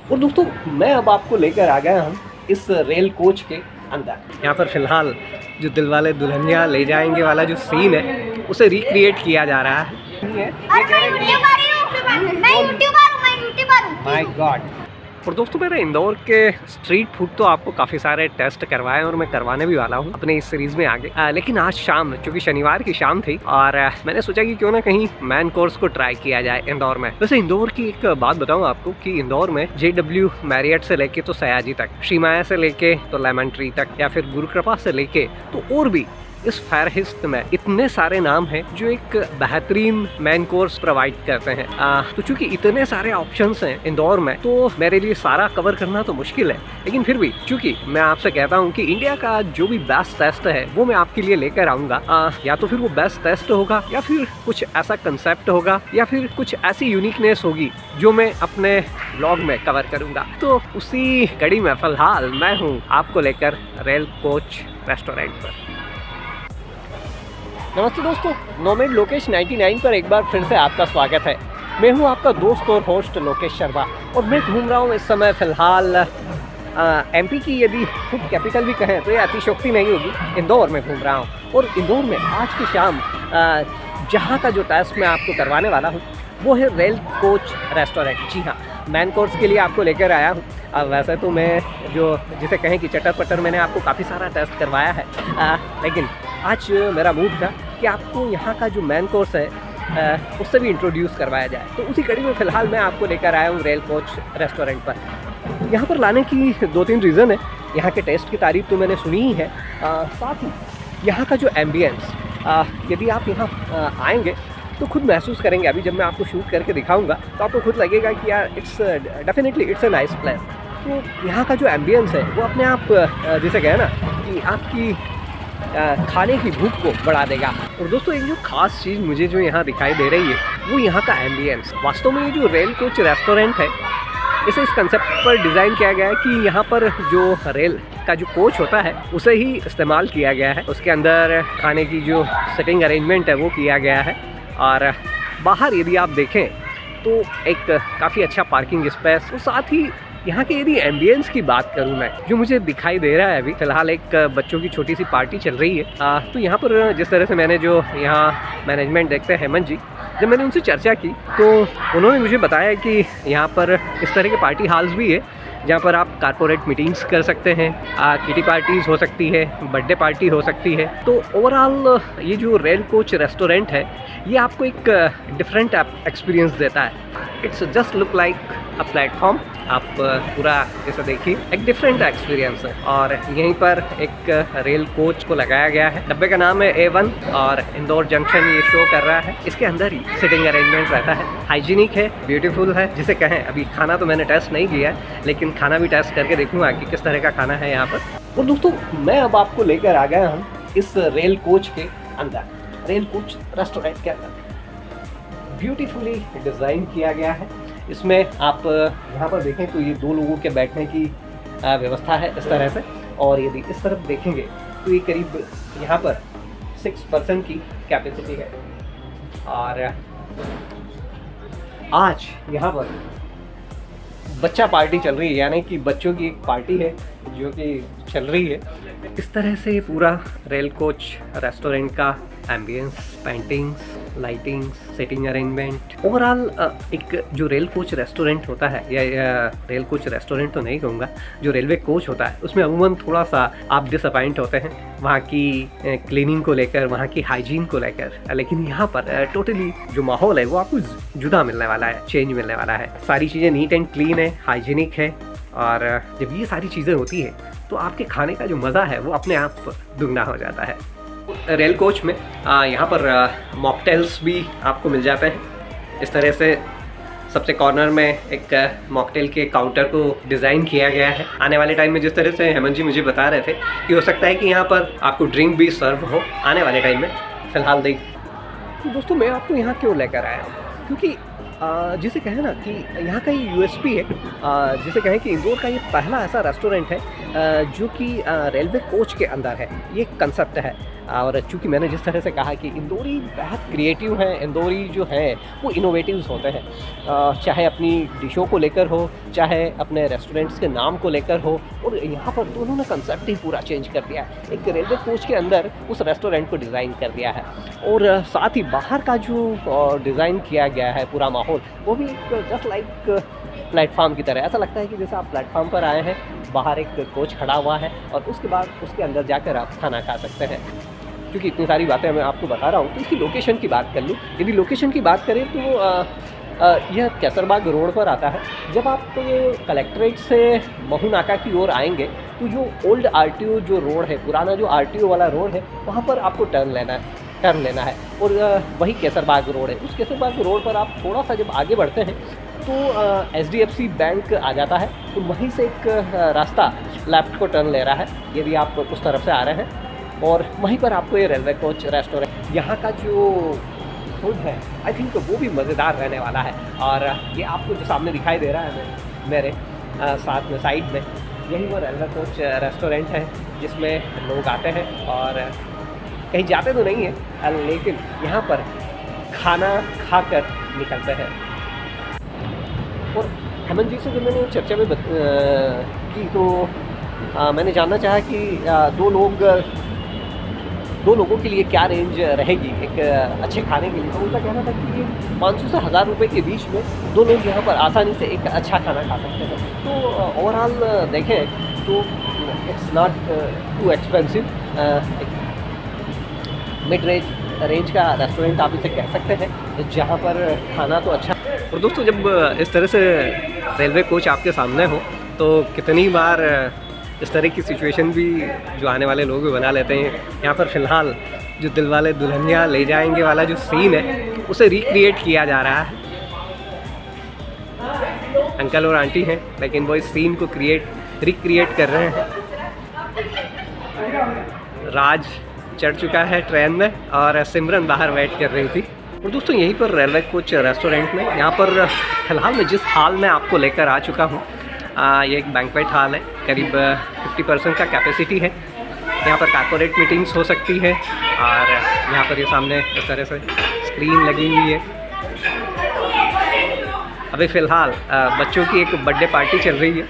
और दोस्तों मैं अब आपको लेकर आ गया हूँ इस रेल कोच के अंदर। यहाँ पर फिलहाल जो दिलवाले दुल्हनिया ले जाएंगे वाला जो सीन है उसे रिक्रिएट किया जा रहा है। My God. और दोस्तों मैंने इंदौर के स्ट्रीट फूड तो आपको काफ़ी सारे टेस्ट करवाए और मैं करवाने भी वाला हूँ अपने इस सीरीज़ में आगे। लेकिन आज शाम क्योंकि शनिवार की शाम थी और मैंने सोचा कि क्यों ना कहीं मैन कोर्स को ट्राई किया जाए इंदौर में। वैसे इंदौर की एक बात बताऊँ आपको कि इंदौर में JW मैरियट से लेके तो सयाजी तक, श्रीमाया से लेके तो लेमन ट्री तक, या फिर गुरुकृपा से लेके तो और भी इस फेरहिस्त में इतने सारे नाम हैं जो एक बेहतरीन मैन कोर्स प्रोवाइड करते हैं। तो चूंकि इतने सारे ऑप्शंस हैं इंदौर में तो मेरे लिए सारा कवर करना तो मुश्किल है, लेकिन फिर भी चूंकि मैं आपसे कहता हूं कि इंडिया का जो भी बेस्ट टेस्ट है वो मैं आपके लिए लेकर आऊंगा। या तो फिर वो बेस्ट टेस्ट होगा या फिर कुछ ऐसा कंसेप्ट होगा या फिर कुछ ऐसी यूनिकनेस होगी जो मैं अपने ब्लॉग में कवर करूंगा। तो उसी कड़ी में फिलहाल मैं हूँ आपको लेकर रेल कोच रेस्टोरेंट पर। नमस्ते दोस्तों, नोमेड लोकेश 99 पर एक बार फिर से आपका स्वागत है। मैं हूं आपका दोस्त और होस्ट लोकेश शर्मा और मैं घूम रहा हूं इस समय फ़िलहाल MP की यदि खुद कैपिटल भी कहें तो ये अतिशयोक्ति नहीं होगी, इंदौर में घूम रहा हूं। और इंदौर में आज की शाम जहां का जो टेस्ट मैं आपको करवाने वाला हूं वो है रेल कोच रेस्टोरेंट। जी हाँ, मैन कोर्स के लिए आपको लेकर आया हूँ। वैसे तो मैं जो जिसे कहें कि चटर पटर मैंने आपको काफ़ी सारा टेस्ट करवाया है, लेकिन आज मेरा मूड था कि आपको यहाँ का जो मैन कोर्स है उससे भी इंट्रोड्यूस करवाया जाए। तो उसी कड़ी में फ़िलहाल मैं आपको लेकर आया हूँ रेल कोच रेस्टोरेंट पर। यहाँ पर लाने की 2-3 रीज़न है। यहाँ के टेस्ट की तारीफ तो मैंने सुनी ही है, साथ ही यहाँ का जो एम्बियंस, यदि आप यहाँ आएँगे तो खुद महसूस करेंगे। अभी जब मैं आपको शूट करके दिखाऊंगा तो आपको खुद लगेगा कि यार it's definitely it's a nice place. तो यहाँ का जो एम्बियंस है वो अपने आप जिसे कहें ना कि आपकी खाने की भूख को बढ़ा देगा। और दोस्तों एक जो ख़ास चीज़ मुझे जो यहाँ दिखाई दे रही है वो यहाँ का एम्बियंस। वास्तव में ये जो रेल कोच रेस्टोरेंट है इसे इस कंसेप्ट पर डिज़ाइन किया गया है कि यहाँ पर जो रेल का जो कोच होता है उसे ही इस्तेमाल किया गया है। उसके अंदर खाने की जो सिटिंग अरेंजमेंट है वो किया गया है और बाहर यदि आप देखें तो एक काफ़ी अच्छा पार्किंग स्पेस। और साथ ही यहाँ के यदि एम्बियंस की बात करूँ मैं, जो मुझे दिखाई दे रहा है अभी फ़िलहाल एक बच्चों की छोटी सी पार्टी चल रही है। तो यहाँ पर जिस तरह से मैंने जो यहाँ मैनेजमेंट देखते हैं हेमंत जी, जब मैंने उनसे चर्चा की तो उन्होंने मुझे बताया कि यहाँ पर इस तरह के पार्टी हॉल्स भी है जहाँ पर आप कारपोरेट मीटिंग्स कर सकते हैं, किटी पार्टीज़ हो सकती है, बर्थडे पार्टी हो सकती है। तो ओवरऑल ये जो रेल कोच रेस्टोरेंट है ये आपको एक डिफरेंट एक्सपीरियंस देता है। It's just look like a platform. आप पूरा जैसा देखिए एक डिफरेंट एक्सपीरियंस है। और यहीं पर एक रेल कोच को लगाया गया है। डब्बे का नाम है A1 और इंदौर जंक्शन ये शो कर रहा है। इसके अंदर ही सिटिंग अरेंजमेंट रहता है, हाइजीनिक है, ब्यूटीफुल है जिसे कहें। अभी खाना तो मैंने टेस्ट नहीं किया है लेकिन खाना भी टेस्ट करके देखूंगा कि किस तरह का खाना है यहाँ पर। और दोस्तों मैं अब आपको लेकर आ गया हूँ इस रेल कोच के अंदर, रेल कोच रेस्टोरेंट के अंदर। ब्यूटीफुली डिज़ाइन किया गया है। इसमें आप यहाँ पर देखें तो ये 2 लोगों के बैठने की व्यवस्था है इस तरह से। और यदि इस तरफ देखेंगे तो ये करीब यहाँ पर 6% की कैपेसिटी है। और आज यहाँ पर बच्चा पार्टी चल रही है, यानी कि बच्चों की एक पार्टी है जो कि चल रही है। इस तरह से पूरा रेल कोच रेस्टोरेंट का ambience, paintings, lightings, setting arrangement, overall एक जो रेल कोच रेस्टोरेंट होता है या रेल कोच रेस्टोरेंट तो नहीं कहूँगा, जो रेलवे कोच होता है उसमें अमूमन थोड़ा सा आप डिसअपॉइंट होते हैं वहाँ की क्लीनिंग को लेकर, वहाँ की हाइजीन को लेकर। लेकिन यहाँ पर टोटली जो माहौल है वो आपको जुदा मिलने वाला है, चेंज मिलने वाला है। सारी चीज़ें नीट एंड क्लीन है, हाइजीनिक है। और जब ये सारी चीज़ें होती हैं तो आपके खाने का जो मज़ा है वो अपने आप दुगना हो जाता है। रेल कोच में यहाँ पर मॉकटेल्स भी आपको मिल जाते हैं। इस तरह से सबसे कॉर्नर में एक मॉकटेल के काउंटर को डिज़ाइन किया गया है। आने वाले टाइम में जिस तरह से हेमंत जी मुझे बता रहे थे कि हो सकता है कि यहाँ पर आपको ड्रिंक भी सर्व हो आने वाले टाइम में। फ़िलहाल देख तो दोस्तों मैं आपको यहाँ क्यों लेकर आया हूँ, क्योंकि जिसे कहें ना कि यहाँ का ये USP है, जिसे कहें कि इंदौर का ये पहला ऐसा रेस्टोरेंट है जो कि रेलवे कोच के अंदर है। ये कंसेप्ट है। और चूँकि मैंने जिस तरह से कहा कि इंदौरी बहुत क्रिएटिव हैं, इंदौरी जो हैं वो इनोवेटिव्स होते हैं, चाहे अपनी डिशों को लेकर हो, चाहे अपने रेस्टोरेंट्स के नाम को लेकर हो। और यहाँ पर तो उन्होंने कंसेप्ट ही पूरा चेंज कर दिया है, एक रेलवे कोच के अंदर उस रेस्टोरेंट को डिज़ाइन कर दिया है। और साथ ही बाहर का जो डिज़ाइन किया गया है पूरा माहौल, वो भी जस्ट लाइक प्लेटफार्म की तरह, ऐसा लगता है कि जैसे आप प्लेटफार्म पर आए हैं, बाहर एक कोच खड़ा हुआ है और उसके बाद उसके अंदर जाकर आप खाना खा सकते हैं। क्योंकि इतनी सारी बातें मैं आपको बता रहा हूँ, तो इसकी लोकेशन की बात कर लूँ। यदि लोकेशन की बात करें तो यह कैसरबाग रोड पर आता है। जब आप कलेक्ट्रेट से महू नाका की ओर आएंगे तो जो ओल्ड आरटीओ जो रोड है, पुराना जो आरटीओ वाला रोड है, वहाँ पर आपको टर्न लेना है और वही कैसरबाग रोड है। उस कैसरबाग रोड पर आप थोड़ा सा जब आगे बढ़ते हैं तो HDFC बैंक आ जाता है, तो वहीं से एक रास्ता लेफ़्ट को टर्न ले रहा है, यदि आप उस तरफ से आ रहे हैं। और वहीं पर आपको ये रेलवे कोच रेस्टोरेंट, यहाँ का जो फूड है आई थिंक वो भी मज़ेदार रहने वाला है। और ये आपको जो सामने दिखाई दे रहा है मेरे साथ में साइड में, यही वो रेलवे कोच रेस्टोरेंट है जिसमें लोग आते हैं और कहीं जाते तो नहीं हैं, लेकिन यहाँ पर खाना खाकर निकलते हैं। और हेमंत जी से जब मैंने चर्चा में की तो मैंने जानना चाहा कि दो लोगों के लिए क्या रेंज रहेगी एक अच्छे खाने के लिए। तो उनका कहना था कि 500 से 1000 रुपये के बीच में दो लोग यहाँ पर आसानी से एक अच्छा खाना खा सकते हैं। तो ओवरऑल देखें तो it's not too expensive, mid range का रेस्टोरेंट आप इसे कह सकते हैं, जहाँ पर खाना तो अच्छा। और दोस्तों, जब इस तरह से रेलवे कोच आपके सामने हो तो कितनी बार इस तरह की सिचुएशन भी जो आने वाले लोग भी बना लेते हैं। यहाँ पर फ़िलहाल जो दिलवाले दुल्हनिया ले जाएंगे वाला जो सीन है उसे रिक्रिएट किया जा रहा है। अंकल और आंटी हैं, लेकिन वो इस सीन को रिक्रिएट कर रहे हैं। राज चढ़ चुका है ट्रेन में और सिमरन बाहर वेट कर रही थी। और दोस्तों, यहीं पर रेलवे कोच रेस्टोरेंट में, यहाँ पर फ़िलहाल मैं जिस हाल में आपको लेकर आ चुका हूँ, ये एक बैंक्वेट हॉल है, करीब 50% का कैपेसिटी है। यहाँ पर कॉर्पोरेट मीटिंग्स हो सकती है और यहाँ पर ये सामने इस तरह से स्क्रीन लगी हुई है। अभी फ़िलहाल बच्चों की एक बर्थडे पार्टी चल रही है,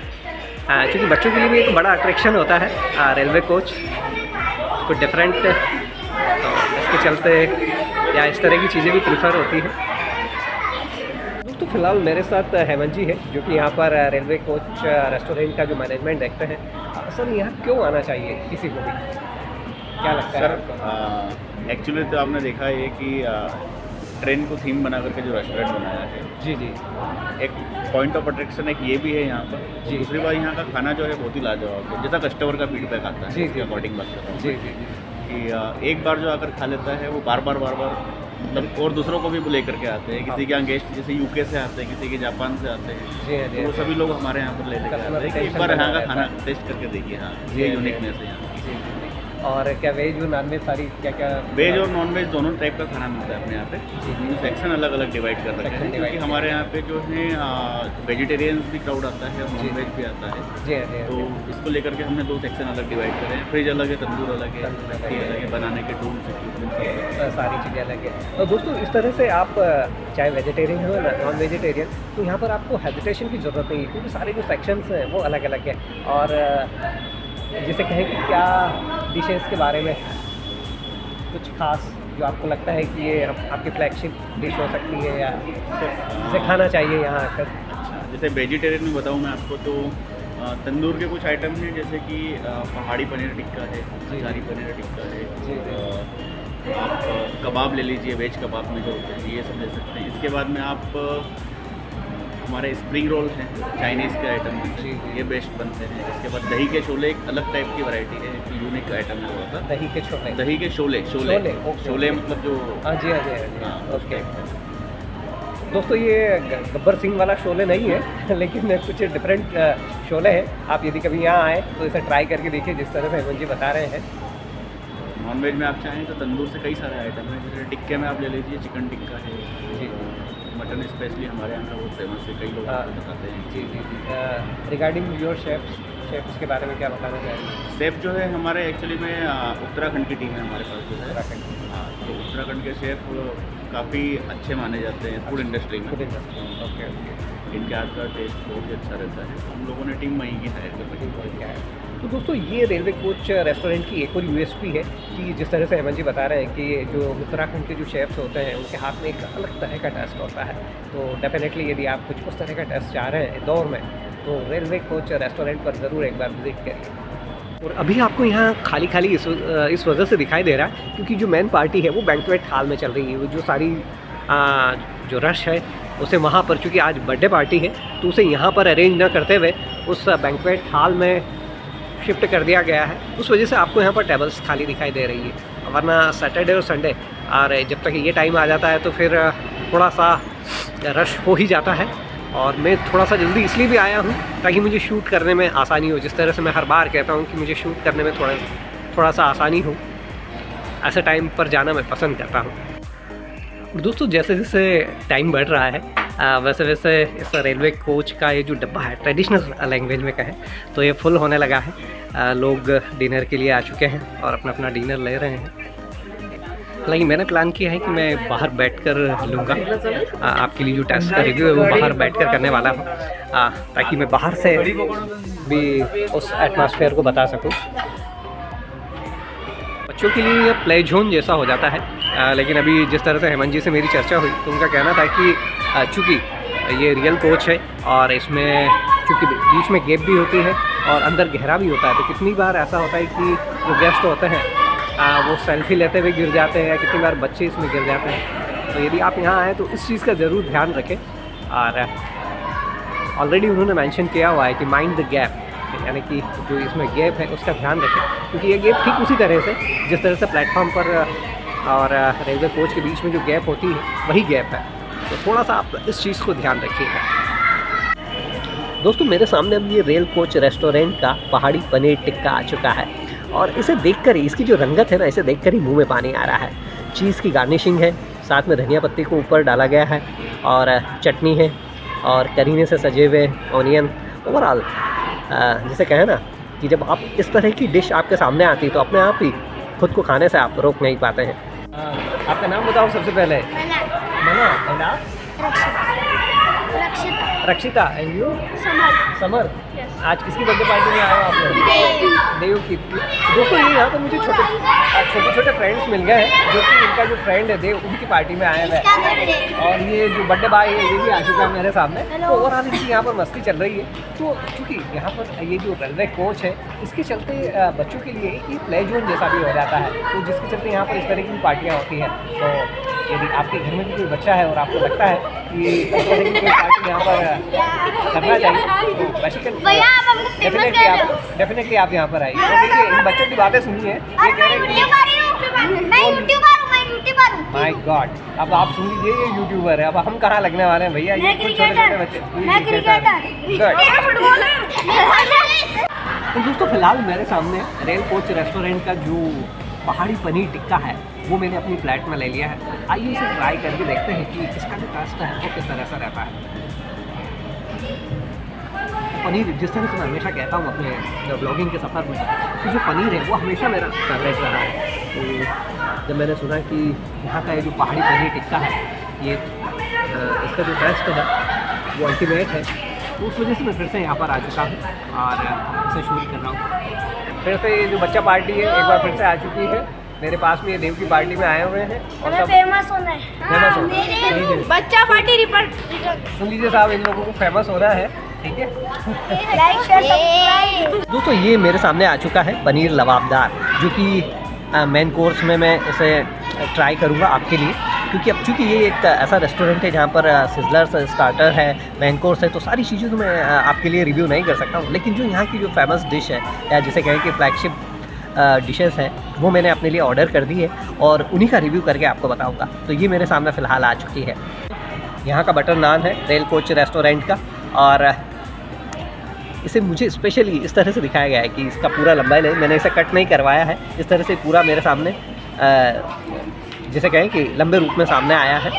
क्योंकि बच्चों के लिए भी एक बड़ा अट्रैक्शन होता है रेलवे कोच, कुछ डिफरेंट, तो इसके चलते या इस तरह की चीज़ें भी प्रीफर होती हैं। तो फिलहाल मेरे साथ हेमंत जी है, जो कि यहाँ पर रेलवे कोच रेस्टोरेंट का जो मैनेजमेंट देखते हैं। सर, यहाँ क्यों आना चाहिए किसी को भी, क्या लगता है सर? एक्चुअली तो आपने देखा है कि ट्रेन को थीम बना करके जो रेस्टोरेंट बनाया है, जी, एक पॉइंट ऑफ अट्रैक्शन एक ये भी है यहाँ पर। जी। दूसरी बात, यहाँ का खाना जो है बहुत ही लाजवाब है, जैसा कस्टमर का फीडबैक आता है जी, उसके अकॉर्डिंग बात कर रहा हूँ। जी, कि एक बार जो आकर खा लेता है वो बार बार मतलब और दूसरों को भी लेकर के आते हैं। किसी के यहाँ गेस्ट जैसे यूके से आते हैं, किसी के जापान से आते हैं, जी, तो वो सभी लोग हमारे यहाँ पर लेकर आते हैं कि एक बार यहाँ का खाना टेस्ट करके देखिए। हाँ, ये यूनिकनेस है यहाँ की। और क्या वेज और नॉन वेज सारी क्या वेज और नॉन वेज दोनों टाइप का खाना मिलता है अपने यहाँ पे। सेक्शन अलग अलग डिवाइड कर रखे हैं, क्योंकि हमारे यहाँ पे जो है वेजिटेरियंस भी क्राउड आता है और नॉन वेज भी आता है। जी, तो इसको लेकर के हमने 2 सेक्शन अलग डिवाइड करे हैं। फ्रिज अलग है, तंदूर अलग है, अलग है, बनाने के टूल्स, सारी चीज़ें अलग है। तो दोस्तों, इस तरह से आप चाहे वेजिटेरियन हो या नॉन वेजिटेरियन, तो यहाँ पर आपको हेजिटेशन की ज़रूरत नहीं है, क्योंकि सारे जो सेक्शंस हैं वो अलग अलग है। और जिसे कहें कि क्या डिशेस के बारे में कुछ खास जो आपको लगता है कि ये आपकी फ्लैगशिप डिश हो सकती है या जिसे खाना चाहिए यहाँ आकर? जैसे वेजिटेरियन में बताऊँ मैं आपको, तो तंदूर के कुछ आइटम हैं, जैसे कि पहाड़ी पनीर टिक्का है, हजारी पनीर टिक्का है, आप कबाब ले लीजिए, वेज कबाब में जो होते हैं ये सब ले सकते हैं। इसके बाद में आप हमारे स्प्रिंग रोल हैं, चाइनीज़ के आइटम हैं, ये बेस्ट बनते हैं। इसके बाद दही के छोले, एक अलग टाइप की वैरायटी है, एक यूनिक आइटम है थोड़ा सा। दही के छोले शोले मतलब जो, हाँ जी, ओके। दोस्तों, ये गब्बर सिंह वाला शोले नहीं है, लेकिन कुछ डिफरेंट शोले हैं। आप यदि कभी यहाँ आए तो इसे ट्राई करके देखिए, जिस तरह से हेमंत जी बता रहे हैं। नॉन वेज में आप चाहें तो तंदूर से कई सारे आइटम हैं, जैसे टिक्के में आप ले लीजिए, चिकन टिक्का है जी, मटन स्पेशली हमारे यहाँ का बहुत फेमस है, कई लोग बताते हैं। जी, रिगार्डिंग योर शेफ्स, शेफ, इसके बारे में क्या बताना चाहेंगे? शेफ़ जो है हमारे एक्चुअली में उत्तराखंड की टीम है हमारे पास जो है। उत्तराखंड। हाँ, तो उत्तराखंड के शेफ़ काफ़ी अच्छे माने जाते हैं फूड इंडस्ट्री में। Okay okay. इनके हाथ का टेस्ट बहुत ही अच्छा रहता है। हम लोगों ने टीम वहीं की हायर कर रखी है। तो दोस्तों ये रेलवे कोच रेस्टोरेंट की एक और यूएसपी है कि जिस तरह से हेमंत जी बता रहे हैं कि जो उत्तराखंड के जो शेफ्स होते हैं उनके हाथ में एक अलग तरह का टेस्ट होता है। तो डेफिनेटली यदि आप कुछ उस तरह का टेस्ट चाह रहे हैं दौर में तो रेलवे कोच रेस्टोरेंट पर ज़रूर एक बार विजिट करिए। और अभी आपको यहाँ खाली खाली इस वजह से दिखाई दे रहा है क्योंकि जो मेन पार्टी है वो बैंक्वेट हॉल में चल रही है। वो जो सारी जो रश है उसे वहाँ पर, चूँकि आज बर्थडे पार्टी है तो उसे यहाँ पर अरेंज न करते हुए उस बैंक्वेट हॉल में शिफ्ट कर दिया गया है। उस वजह से आपको यहाँ पर टेबल्स खाली दिखाई दे रही है, वरना सैटरडे और संडे और जब तक ये टाइम आ जाता है तो फिर थोड़ा सा रश हो ही जाता है। और मैं थोड़ा सा जल्दी इसलिए भी आया हूँ ताकि मुझे शूट करने में आसानी हो। जिस तरह से मैं हर बार कहता हूँ कि मुझे शूट करने में थोड़ा सा आसानी हो, ऐसे टाइम पर जाना मैं पसंद करता हूँ। और दोस्तों जैसे जैसे टाइम बढ़ रहा है वैसे वैसे इस रेलवे कोच का ये जो डब्बा है ट्रेडिशनल लैंग्वेज में कहें तो ये फुल होने लगा है। लोग डिनर के लिए आ चुके हैं और अपना अपना डिनर ले रहे हैं। हालांकि मैंने प्लान किया है कि मैं बाहर बैठकर लूँगा, आपके लिए जो टेस्ट का रिव्यू है वो बाहर बैठकर करने वाला हूँ ताकि मैं बाहर से भी उस एटमॉस्फेयर को बता सकूँ। बच्चों के लिए प्ले जोन जैसा हो जाता है, लेकिन अभी जिस तरह से हेमंत जी से मेरी चर्चा हुई तो उनका कहना था कि चूँकि ये रियल कोच है और इसमें चूँकि बीच में गैप भी होती है और अंदर गहरा भी होता है, तो कितनी बार ऐसा होता है कि जो गेस्ट होते हैं वो सेल्फी लेते हुए गिर जाते हैं या कितनी बार बच्चे इसमें गिर जाते हैं। तो यदि आप यहाँ आएँ तो इस चीज़ का ज़रूर ध्यान रखें। और ऑलरेडी उन्होंने मेंशन किया हुआ है कि माइंड द गैप, यानी कि जो इसमें गैप है उसका ध्यान रखें, क्योंकि ये गैप ठीक उसी तरह से जिस तरह से प्लेटफॉर्म पर और रेलवे कोच के बीच में जो गैप होती है वही गैप है। तो थोड़ा सा आप इस चीज़ को ध्यान रखिएगा। दोस्तों मेरे सामने अब ये रेल कोच रेस्टोरेंट का पहाड़ी पनीर टिक्का आ चुका है और इसे देखकर ही, इसकी जो रंगत है ना, इसे देखकर ही मुंह में पानी आ रहा है। चीज़ की गार्निशिंग है, साथ में धनिया पत्ती को ऊपर डाला गया है और चटनी है और करीने से सजे हुए ऑनियन। ओवरऑल जैसे कहें ना कि जब आप इस तरह की डिश आपके सामने आती है तो अपने आप ही खुद को खाने से आप रोक नहीं पाते हैं। आपका नाम बताओ सबसे पहले। मना। एंड आप? रक्षिता। And you? समर। आज किसकी बर्थडे पार्टी में आए हो आप लोग? देव की। दोस्तों ये यहाँ पर मुझे छोटे छोटे फ्रेंड्स मिल गए हैं जो कि इनका जो फ्रेंड है देव, उनकी पार्टी में आए हुए हैं। और ये जो बर्थडे बॉय है ये भी आ चुका है मेरे सामने। तो ओवरऑल इनकी यहाँ पर मस्ती चल रही है। तो चूँकि यहाँ पर ये जो रेलवे कोच है इसके चलते बच्चों के लिए एक प्ले जोन जैसा भी हो जाता है, तो जिसके चलते यहाँ पर इस तरह की पार्टियाँ होती हैं। तो यदि आपके घर में भी कोई बच्चा है और आपको लगता है कि इस तरह की कोई पार्टी यहाँ पर करना चाहिए तो बेसिकली डेफिनेटली आप यहाँ पर आइए। तो देखिए इन बच्चों की बातें सुनिए, ये कह रहे हैं माय गॉड, अब आप सुन लीजिए ये यूट्यूबर है, अब हम कहाँ लगने वाले हैं भैया, ये कुछ छोटे छोटे बच्चे। तो दोस्तों फिलहाल मेरे सामने रेल कोच रेस्टोरेंट का जो पहाड़ी पनीर टिक्का है वो मैंने अपनी प्लेट में ले लिया है। आइए इसे ट्राई करके देखते हैं कि इसका जो टेस्ट है वो किस तरह से रहता है। पनीर जिस तरह से मैं हमेशा कहता हूँ अपने ब्लॉगिंग के सफ़र में कि जो पनीर है वो हमेशा मेरा फेवरेट रहा है। तो जब मैंने सुना कि यहाँ का ये जो पहाड़ी पनीर टिक्का है ये इसका जो टेस्ट है वो अल्टीमेट है, तो उस वजह से मैं फिर से यहाँ पर आ चुका हूँ और इसे शूट कर रहा हूँ। फिर से ये जो बच्चा पार्टी है एक बार फिर से आ चुकी है मेरे पास में। ये देव की पार्टी में आए हुए हैं और सब फेमस होना है। फेमस होना है। बच्चा पार्टी रिपोर्ट सुन लीजिए साहब, इन लोगों को फेमस होना है, ठीक है। दोस्तों ये मेरे सामने आ चुका है पनीर लबाबदार, जो कि मेन कोर्स में मैं इसे ट्राई करूँगा आपके लिए, क्योंकि अब चूँकि ये एक ऐसा रेस्टोरेंट है जहाँ पर सिजलर्स स्टार्टर है, मेन कोर्स है, तो सारी चीज़ें तो मैं आपके लिए रिव्यू नहीं कर सकता हूँ। लेकिन जो यहाँ की जो फेमस डिश है या जिसे कहें कि फ्लैगशिप डिशेस हैं वो मैंने अपने लिए ऑर्डर कर दी है और उन्हीं का रिव्यू करके आपको बताऊँगा। तो ये मेरे सामने फ़िलहाल आ चुकी है। यहाँ का बटर नान है रेल कोच रेस्टोरेंट का, और इसे मुझे स्पेशली इस तरह से दिखाया गया है कि इसका पूरा लंबाई नहीं, मैंने इसे कट नहीं करवाया है, इस तरह से पूरा मेरे सामने जिसे कहें कि लंबे रूप में सामने आया है।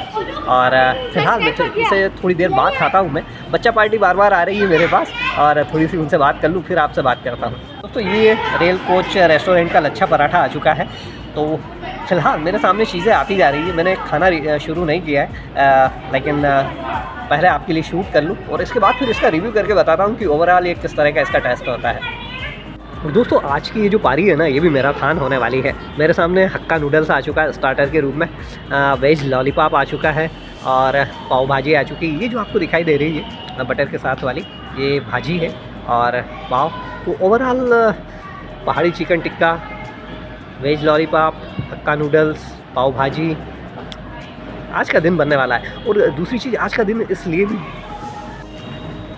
और फिलहाल मैं इसे थोड़ी देर बाद खाता हूँ। मैं बच्चा पार्टी बार बार आ रही है मेरे पास और थोड़ी सी उनसे बात कर लूँ, फिर आपसे बात करता हूँ। दोस्तों ये रेल कोच रेस्टोरेंट का लच्छा पराठा आ चुका है। तो फिलहाल मेरे सामने चीज़ें आती जा रही है। मैंने खाना शुरू नहीं किया है, लेकिन पहले आपके लिए शूट कर लूँ और इसके बाद फिर इसका रिव्यू करके बताता हूँ कि ओवरऑल ये किस तरह का इसका टेस्ट होता है। और दोस्तों आज की ये जो पारी है ना, ये भी मैराथन होने वाली है। मेरे सामने हक्का नूडल्स आ चुका है स्टार्टर के रूप में, वेज लॉलीपॉप आ चुका है और पाव भाजी आ चुकी है। ये जो आपको दिखाई दे रही है बटर के साथ वाली, ये भाजी है और पाव। तो ओवरऑल पहाड़ी चिकन टिक्का, वेज लॉलीपॉप, हक्का नूडल्स, पाव भाजी, आज का दिन बनने वाला है। और दूसरी चीज़ आज का दिन इसलिए भी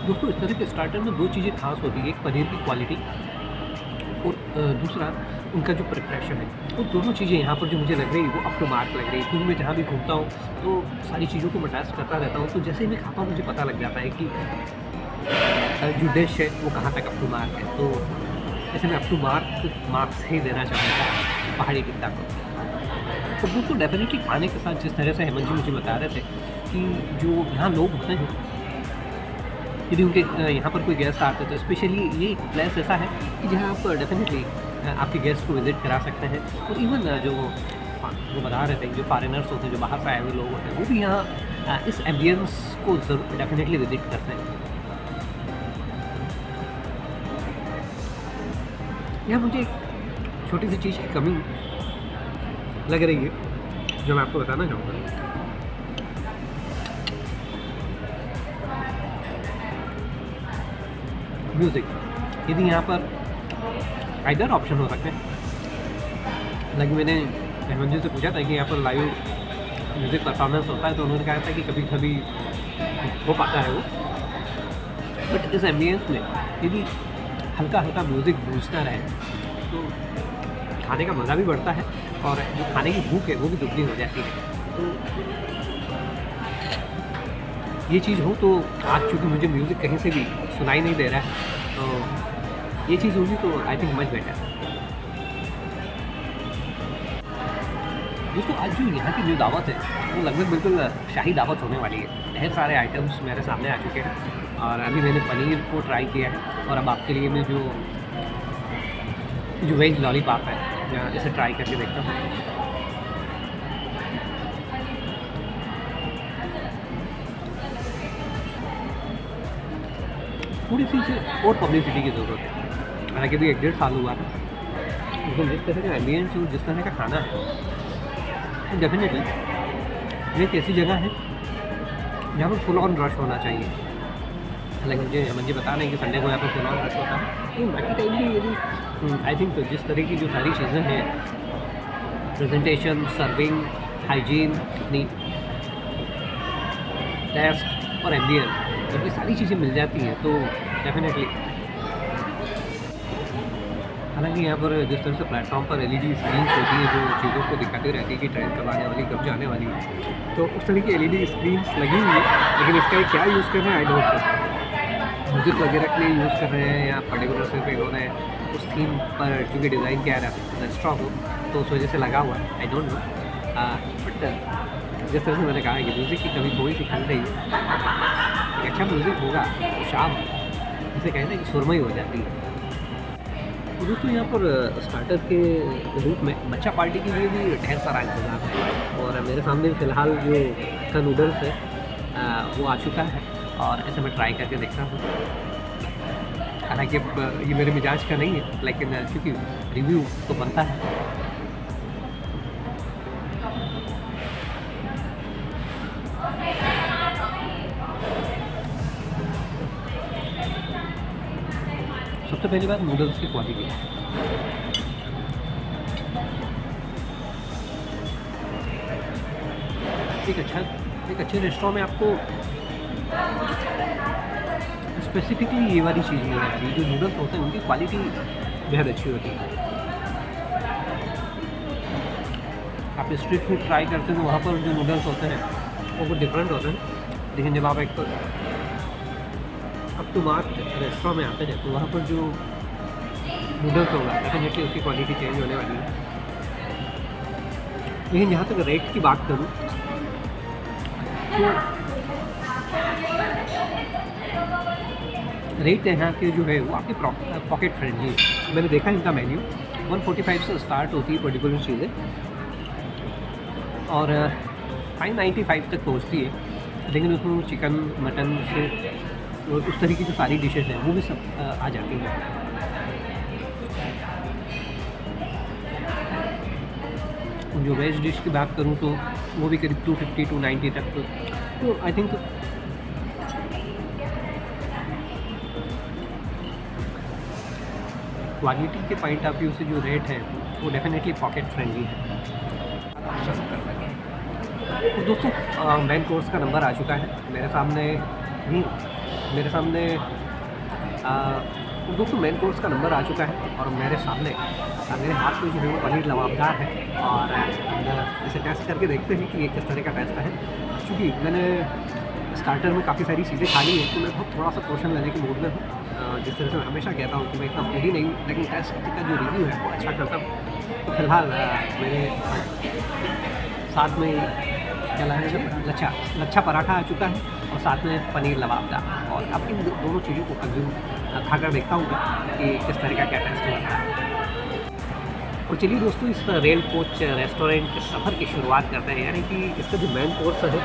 दोस्तों, इस तरह के स्टार्टर में दो चीज़ें खास होती है, एक पनीर की क्वालिटी और दूसरा उनका जो प्रिपरेशन है। वो दोनों चीज़ें यहाँ पर जो मुझे लग रही है वो अप टू मार्क लग रही है। क्योंकि मैं जहाँ भी घूमता हूँ तो सारी चीज़ों को मैं टेस्ट करता रहता हूँ, तो जैसे ही मैं खाता हूँ मुझे पता लग जाता है कि जो डिश है वो कहाँ तक अप टू मार्क है। तो ऐसे मैं अप टू मार्क्स ही देना चाहूँगा पहाड़ी टिक्का को। तो दोस्तों डेफिनेटली खाने के साथ जिस तरह से हेमंत जी मुझे बता रहे थे कि जो यहाँ लोग होते हैं, यदि उनके यहाँ पर कोई गेस्ट आते हैं तो स्पेशली ये प्लेस ऐसा है कि जहाँ आप डेफिनेटली आपके गेस्ट को विज़िट करा सकते हैं। और इवन जो बता रहे थे जो फॉरेनर्स होते हैं, जो बाहर से आए हुए लोग होते हैं, वो भी यहाँ इस एम्बियंस को ज़रूर डेफिनेटली विज़िट करते हैं। यहाँ मुझे एक छोटी सी चीज़ की कमी लग रही है जो मैं आपको बताना चाहूँगा। म्यूज़िक, यदि यहाँ पर आइडर ऑप्शन हो सकते हैं। हालांकि मैंने हेमंत जी से पूछा था कि यहाँ पर लाइव म्यूज़िक परफॉर्मेंस होता है, तो उन्होंने कहा था कि कभी कभी हो पाता है वो, बट इस एम्बियंस में यदि हल्का हल्का म्यूज़िक गूंजता रहे तो खाने का मज़ा भी बढ़ता है और जो खाने की भूख है वो भी दुगनी हो जाती है। तो ये चीज़ हो, तो आज चूँकि मुझे म्यूज़िक कहीं से भी सुनाई नहीं दे रहा है, तो ये चीज़ होगी तो आई थिंक मच बेटर। दोस्तों आज जो यहाँ की जो दावत है वो लगभग बिल्कुल शाही दावत होने वाली है। ढेर सारे आइटम्स मेरे सामने आ चुके हैं और अभी मैंने पनीर को ट्राई किया है और अब आपके लिए मैं जो वेज लॉलीपॉप है इसे ट्राई करके देखता हूँ। थोड़ी सी इसे और पब्लिसिटी की ज़रूरत है। हालांकि अभी 1-1.5 साल हुआ है, लेकिन जिस तरह का एम्बियंस और जिस तरह का खाना है तो डेफिनेटली ये एक ऐसी जगह है जहाँ पर फुल ऑन रश होना चाहिए। हालांकि मुझे हेमंत जी बता रहे हैं कि संडे को यहाँ पर फुल ऑन रश होता है, लेकिन बाकी टाइम भी यदि आई थिंक तो जिस तरह की जो सारी चीज़ें हैं, प्रेजेंटेशन, सर्विंग, हाइजीन, टेस्ट और एम्बियंस, जब ये सारी चीज़ें मिल जाती हैं तो डेफिनेटली। हालांकि यहाँ पर जिस तरह से प्लेटफॉर्म पर LED स्क्रीन्स होती है जो चीज़ों को दिखाती रहती है कि ट्रेन कब आने वाली, कब जाने वाली है, तो उस तरह की LED स्क्रीन्स लगी हुई है। लेकिन इसका क्या यूज़ कर रहे हैं आई डोंट नो। म्यूज़िक वगैरह के लिए यूज़ कर रहे हैं या पर्टिकुलर सिर्फ इन्होंने उस थीम पर चूँकि डिज़ाइन किया है रेस्टोरेंट हो तो उस वजह से लगा हुआ है, आई डोंट नो। बट जिस तरह से मैंने कहा है कि म्यूज़िक की कभी थोड़ी सी खल रही है, अच्छा म्यूज़िक होगा तो शाम जिसे कहते हैं कि सुरमई हो जाती है। तो दोस्तों यहाँ पर स्टार्टर के रूप में बच्चा पार्टी के लिए भी ढेर सारा इंतज़ाम है और मेरे सामने फ़िलहाल जो का नूडल्स है वो आ चुका है और ऐसे मैं ट्राई करके देखता हूँ। हालांकि अब ये मेरे मिजाज का नहीं है, लेकिन क्योंकि रिव्यू तो बनता है। सबसे पहली बात नूडल्स की क्वालिटी। एक अच्छे रेस्टोरेंट में आपको स्पेसिफिकली ये वाली चीज़ नहीं आती। जो नूडल्स होते हैं उनकी क्वालिटी बेहद अच्छी होती है। आप स्ट्रीट फूड ट्राई करते हैं तो वहाँ पर जो नूडल्स होते हैं वो कुछ डिफरेंट होते हैं, लेकिन जब आप एक अप टू मार्क रेस्टोरेंट में आते हैं तो वहाँ पर जो नूडल्स होगा डेफिनेटली उसकी क्वालिटी चेंज होने वाली है। लेकिन यहाँ तक रेट की बात करूँ तो रेट यहाँ के जो है वो आपके पॉकेट फ्रेंडली है। मैंने देखा इनका मेन्यू 145 से स्टार्ट होती है पर्टिकुलर चीज़ें और 595 तक पहुँचती है, लेकिन उसमें चिकन मटन से उस तरीके की जो सारी डिशेज हैं वो भी सब आ जाती हैं। जो वेज डिश की बात करूँ तो वो भी करीब 250 290 तक तो आई थिंक क्वालिटी के पॉइंट ऑफ व्यू से जो रेट है वो डेफिनेटली पॉकेट फ्रेंडली है। तो दोस्तों मेन कोर्स का नंबर आ चुका है मेरे सामने तो दोस्तों मेन कोर्स का नंबर आ चुका है और मेरे सामने मेरे हाथ में जो है वो पनीर लबाबदार है और इसे टेस्ट करके देखते हैं कि ये किस तरह का टेस्ट है। क्योंकि मैंने स्टार्टर में काफ़ी सारी चीज़ें खा ली हैं तो मैं बहुत थोड़ा सा पोर्शन लेने के मूड में हूँ। जिस तरह से मैं हमेशा कहता हूँ कि मैं इतना फूडी नहीं हूँ, लेकिन टेस्ट का जो रिव्यू है वो अच्छा करता हूँ। तो फिलहाल मेरे साथ में क्या लाया लच्छा पराठा आ चुका है और साथ में पनीर लबाबदार, और अब इन दोनों चीज़ों को कंज्यूम खाकर देखता हूँ कि किस तरह का क्या टेस्ट होता है। और चलिए दोस्तों इस रेल कोच रेस्टोरेंट के सफ़र की शुरुआत करते हैं, यानी कि इसका जो मेन कोर्स है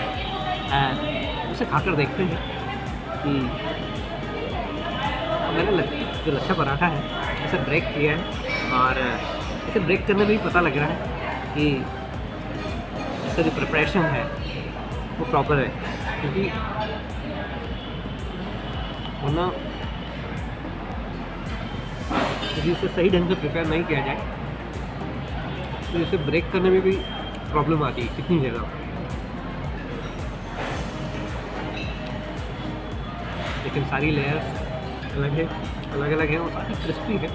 उसे खाकर देखते हैं कि मैंने जो लच्छा पराठा है इसे ब्रेक किया है और इसे ब्रेक करने में ही पता लग रहा है कि इसका जो प्रिपरेशन है वो प्रॉपर है, क्योंकि वरना यदि इसे सही ढंग से प्रिपेयर नहीं किया जाए तो इसे ब्रेक करने में भी प्रॉब्लम आती है कितनी जगह। लेकिन सारी लेयर्स अलग अलग है और सारी क्रिस्पी है।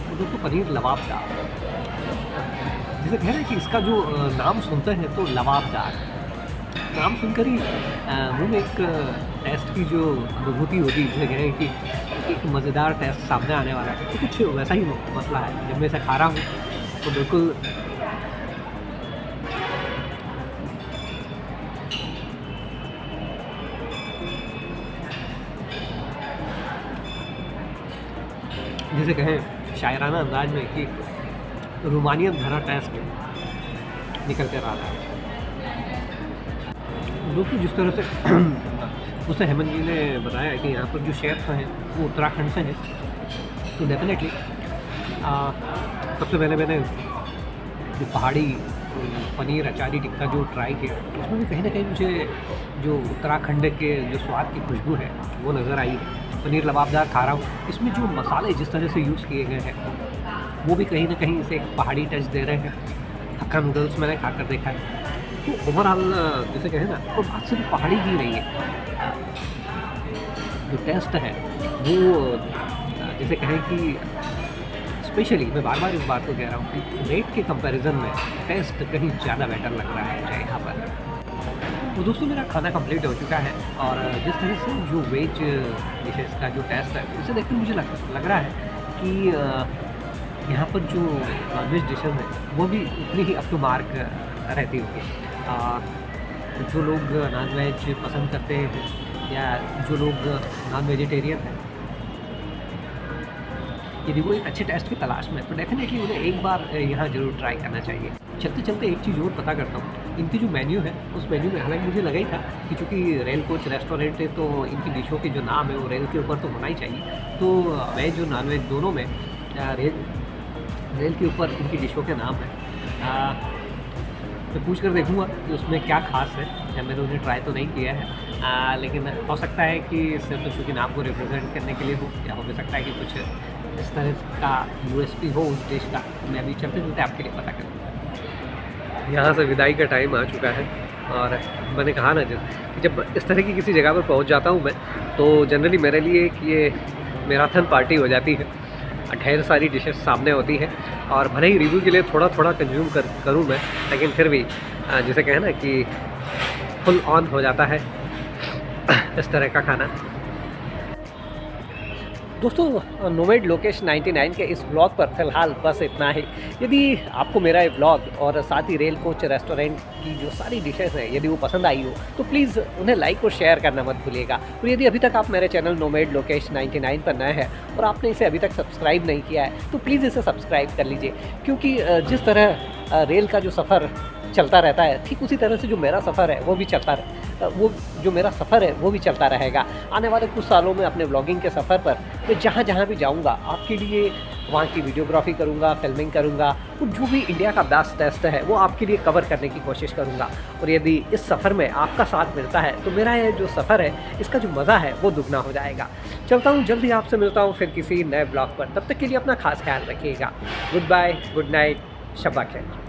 तो दोस्तों पनीर लबाबदार जिसे कह रहे हैं कि इसका जो नाम सुनते हैं तो लबाबदार नाम सुनकर ही मुँह में एक टेस्ट की जो अनुभूति होती है, जिसे कह रहे हैं कि एक मज़ेदार टेस्ट सामने आने वाला है। तो कुछ वैसा ही मसला है। जब मैं इसे खा रहा हूँ तो बिल्कुल जिसे कहें शायराना अंदाज में कि रोमानियत भरा टेस्ट निकल कर आ रहा है। दोस्तों जिस तरह से उससे हेमंत जी ने बताया कि यहाँ पर जो शेफ हैं वो उत्तराखंड से हैं, तो डेफिनेटली सबसे पहले मैंने जो पहाड़ी पनीर अचारी टिक्का जो ट्राई किया उसमें भी कहीं ना कहीं मुझे जो उत्तराखंड के जो स्वाद की खुशबू है वो नज़र आई है। पनीर लबाबदार खा रहा हूँ, इसमें जो मसाले जिस तरह से यूज़ किए गए हैं वो भी कहीं ना कहीं इसे एक पहाड़ी टच दे रहे हैं। हक्का नूडल्स मैंने खाकर देखा है, तो ओवरऑल जैसे कहें ना तो बात सिर्फ पहाड़ी की नहीं है, जो टेस्ट है वो जैसे कहें कि स्पेशली मैं बार बार इस बात को कह रहा हूँ कि रेट के कंपैरिजन में टेस्ट कहीं ज़्यादा बेटर लग रहा है मुझे यहाँ पर। तो दोस्तों मेरा खाना कंप्लीट हो चुका है और जिस तरह से जो वेज डिशेस का जो टेस्ट है उसे देखकर मुझे लग रहा है कि यहाँ पर जो नॉन वेज डिशेज हैं वो भी उतनी ही अप टू मार्क रहती होगी। जो लोग नॉन वेज पसंद करते हैं या जो लोग नॉन वेजिटेरियन हैं, यदि वो एक अच्छे टेस्ट की तलाश में तो डेफिनेटली उन्हें एक बार यहाँ ज़रूर ट्राई करना चाहिए। चलते चलते एक चीज़ और पता करता हूँ, इनकी जो मेन्यू है उस मेन्यू में हालांकि मुझे लगा ही था कि चूँकि रेल कोच रेस्टोरेंट है तो इनकी डिशों के जो नाम है वो रेल के ऊपर तो होना ही चाहिए। तो वेज और नॉन वेज दोनों में रेल के ऊपर इनकी डिशों के नाम है। मैं पूछ कर देखूँगा कि उसमें क्या खास है, या मैंने उन्हें ट्राई तो नहीं किया है, लेकिन हो सकता है कि सिर्फ चूँकि नाम को रिप्रेजेंट करने के लिए हो, या हो भी सकता है कि कुछ इस तरह का यूएसपी हो उस डिश का। मैं अभी चलते चलते आपके लिए पता करूँ। यहाँ से विदाई का टाइम आ चुका है और मैंने कहा ना जब इस तरह की किसी जगह पर पहुँच जाता हूँ मैं तो जनरली मेरे लिए कि ये मैराथन पार्टी हो जाती है। ढेर सारी डिशेस सामने होती है और भले ही रिव्यू के लिए थोड़ा थोड़ा कंज्यूम करूँ मैं, लेकिन फिर भी जिसे कहें ना कि फुल ऑन हो जाता है इस तरह का खाना। दोस्तों नोमैड लोकेश 99 के इस ब्लॉग पर फ़िलहाल बस इतना ही। यदि आपको मेरा ये ब्लॉग और साथ ही रेल कोच रेस्टोरेंट की जो सारी डिशेज़ हैं यदि वो पसंद आई हो तो प्लीज़ उन्हें लाइक और शेयर करना मत भूलिएगा। और यदि अभी तक आप मेरे चैनल नोमैड लोकेश 99 पर नए हैं और आपने इसे अभी तक सब्सक्राइब नहीं किया है तो प्लीज़ इसे सब्सक्राइब कर लीजिए, क्योंकि जिस तरह रेल का जो सफ़र चलता रहता है ठीक उसी तरह से जो मेरा सफ़र है वो भी चलता रहेगा। आने वाले कुछ सालों में अपने व्लॉगिंग के सफ़र पर मैं जहाँ भी जाऊँगा आपके लिए वहाँ की वीडियोग्राफी करूँगा, फिल्मिंग करूँगा और जो भी इंडिया का बेस्ट है वो आपके लिए कवर करने की कोशिश करूँगा। और यदि इस सफ़र में आपका साथ मिलता है तो मेरा ये जो सफ़र है इसका जो मज़ा है वो दुगना हो जाएगा। चलता हूँ, जल्दी आपसे मिलता हूँ फिर किसी नए ब्लॉग पर। तब तक के लिए अपना खास ख्याल रखिएगा। गुड बाय, गुड नाइट, शब्बा खैर।